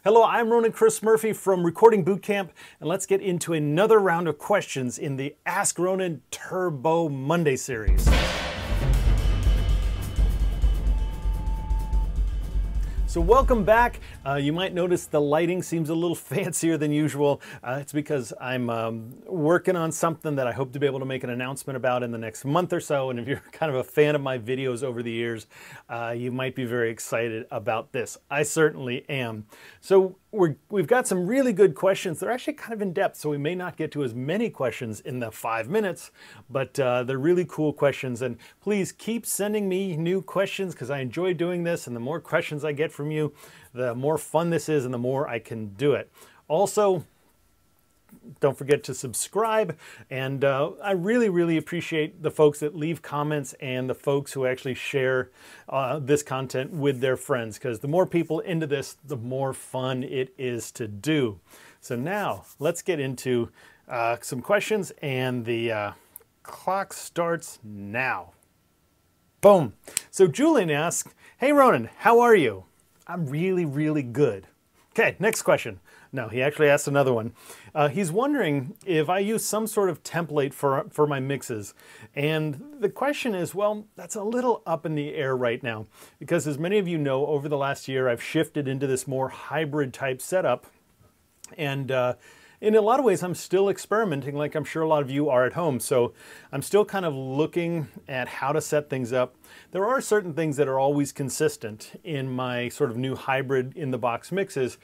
Hello, I'm Ronan Murphy from Recording Bootcamp, and let's get into another round of questions in the Ask Ronan Turbo Monday series. So welcome back. You might notice the lighting seems a little fancier than usual. It's because I'm working on something that I hope to be able to make an announcement about in the next month or so. And if you're kind of a fan of my videos over the years, you might be very excited about this. I certainly am. So we've got some really good questions. They're actually kind of in depth, so we may not get to as many questions in the 5 minutes, but they're really cool questions. And please keep sending me new questions because I enjoy doing this, and the more questions I get from you, the more fun this is and the more I can do it. Also, don't forget to subscribe, and I really appreciate the folks that leave comments and the folks who actually share this content with their friends, because the more people into this, the more fun it is to do. So now let's get into some questions, and the clock starts now. Boom. So Julian asks, "Hey Ronan, how are you?" I'm really good. Okay, next question. No, he actually asked another one. He's wondering if I use some sort of template for my mixes. And the question is, well, that's a little up in the air right now, because as many of you know, over the last year, I've shifted into this more hybrid type setup. And in a lot of ways, I'm still experimenting, like I'm sure a lot of you are at home. So I'm still kind of looking at how to set things up. There are certain things that are always consistent in my sort of new hybrid in-the-box mixes.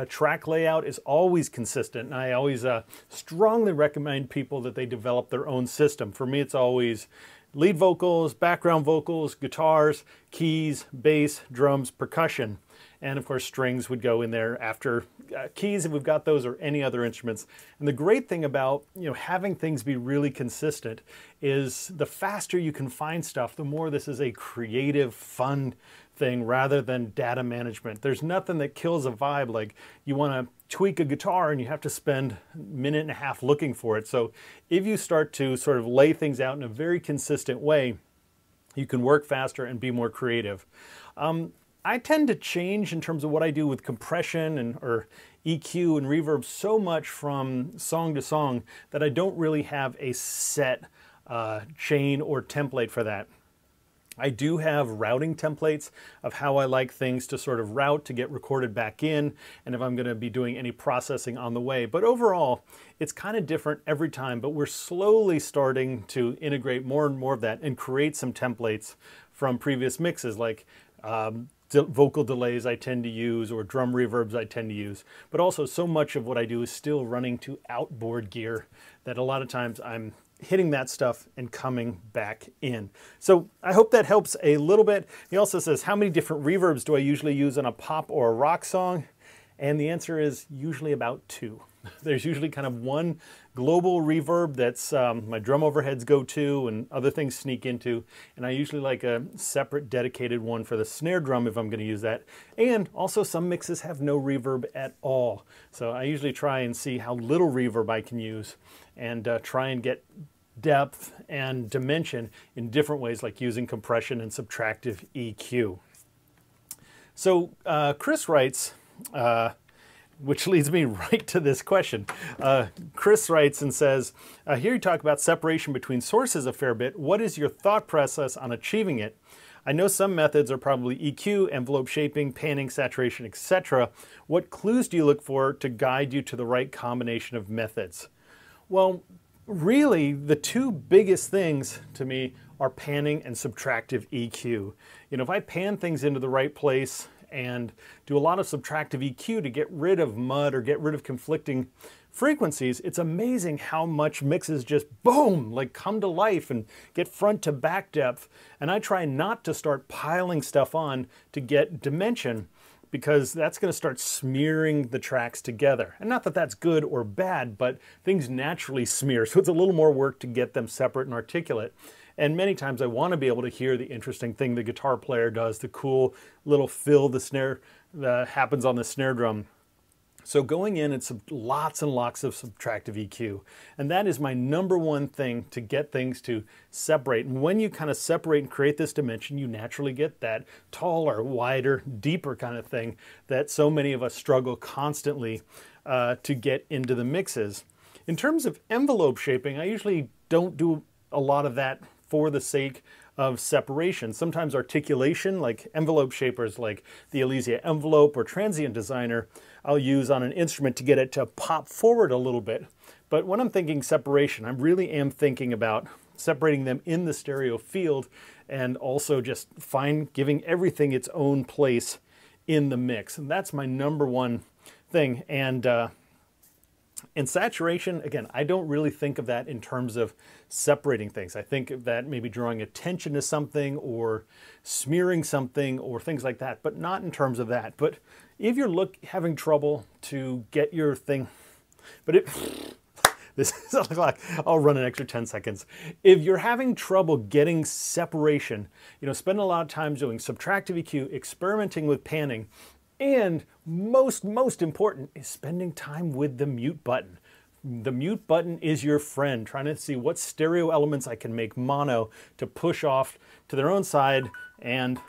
Track layout is always consistent, and I always strongly recommend people that they develop their own system. For me, it's always lead vocals, background vocals, guitars, keys, bass, drums, percussion. And of course, strings would go in there after keys if we've got those, or any other instruments. And the great thing about having things be really consistent is the faster you can find stuff, the more this is a creative, fun thing rather than data management. There's nothing that kills a vibe like you want to tweak a guitar and you have to spend a minute and a half looking for it. So if you start to sort of lay things out in a very consistent way, you can work faster and be more creative. I tend to change in terms of what I do with compression or EQ and reverb so much from song to song that I don't really have a set chain or template for that. I do have routing templates of how I like things to sort of route to get recorded back in, and if I'm going to be doing any processing on the way. But overall, it's kind of different every time, but we're slowly starting to integrate more and more of that and create some templates from previous mixes, like vocal delays I tend to use, or drum reverbs I tend to use. But also, so much of what I do is still running to outboard gear that a lot of times I'm hitting that stuff and coming back in. So I hope that helps a little bit. He also says, how many different reverbs do I usually use on a pop or a rock song? And the answer is usually about 2. There's usually kind of one global reverb that's my drum overheads go to and other things sneak into. And I usually like a separate dedicated one for the snare drum if I'm going to use that. And also some mixes have no reverb at all. So I usually try and see how little reverb I can use and try and get depth and dimension in different ways, like using compression and subtractive EQ. So Chris writes, which leads me right to this question. Chris writes and says, here you talk about separation between sources a fair bit. What is your thought process on achieving it? I know some methods are probably EQ, envelope shaping, panning, saturation, etc. What clues do you look for to guide you to the right combination of methods? Well, really, the two biggest things to me are panning and subtractive EQ. If I pan things into the right place and do a lot of subtractive EQ to get rid of mud or get rid of conflicting frequencies, it's amazing how much mixes just boom, like come to life and get front to back depth. And I try not to start piling stuff on to get dimension, because that's going to start smearing the tracks together. And not that that's good or bad, but things naturally smear. So it's a little more work to get them separate and articulate. And many times I want to be able to hear the interesting thing the guitar player does, the cool little fill the snare that happens on the snare drum. So going in, it's lots and lots of subtractive EQ. And that is my number one thing to get things to separate. And when you kind of separate and create this dimension, you naturally get that taller, wider, deeper kind of thing that so many of us struggle constantly to get into the mixes. In terms of envelope shaping, I usually don't do a lot of that for the sake of separation. Sometimes articulation, like envelope shapers like the Elysia envelope or transient designer, I'll use on an instrument to get it to pop forward a little bit. But when I'm thinking separation, I really am thinking about separating them in the stereo field and also just giving everything its own place in the mix. And that's my number one thing. And in saturation, again, I don't really think of that in terms of separating things. I think of that maybe drawing attention to something or smearing something or things like that, but not in terms of that. But if you're having trouble to get your thing, this is like, I'll run an extra 10 seconds. If you're having trouble getting separation, spend a lot of time doing subtractive EQ, experimenting with panning, and most important is spending time with the mute button. The mute button is your friend, trying to see what stereo elements I can make mono to push off to their own side and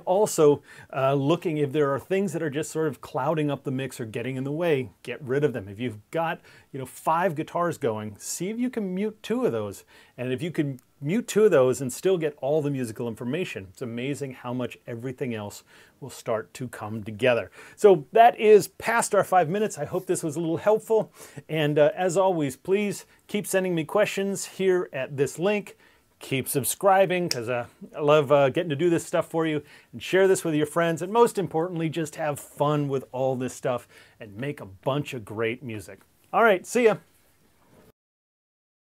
also looking if there are things that are just sort of clouding up the mix or getting in the way, get rid of them. If you've got 5 guitars going, see if you can mute 2 of those. And if you can mute 2 of those and still get all the musical information, it's amazing how much everything else will start to come together. So that is past our 5 minutes. I hope this was a little helpful. And as always, please keep sending me questions here at this link. Keep subscribing because I love getting to do this stuff for you, and share this with your friends. And most importantly, just have fun with all this stuff and make a bunch of great music. All right, see ya.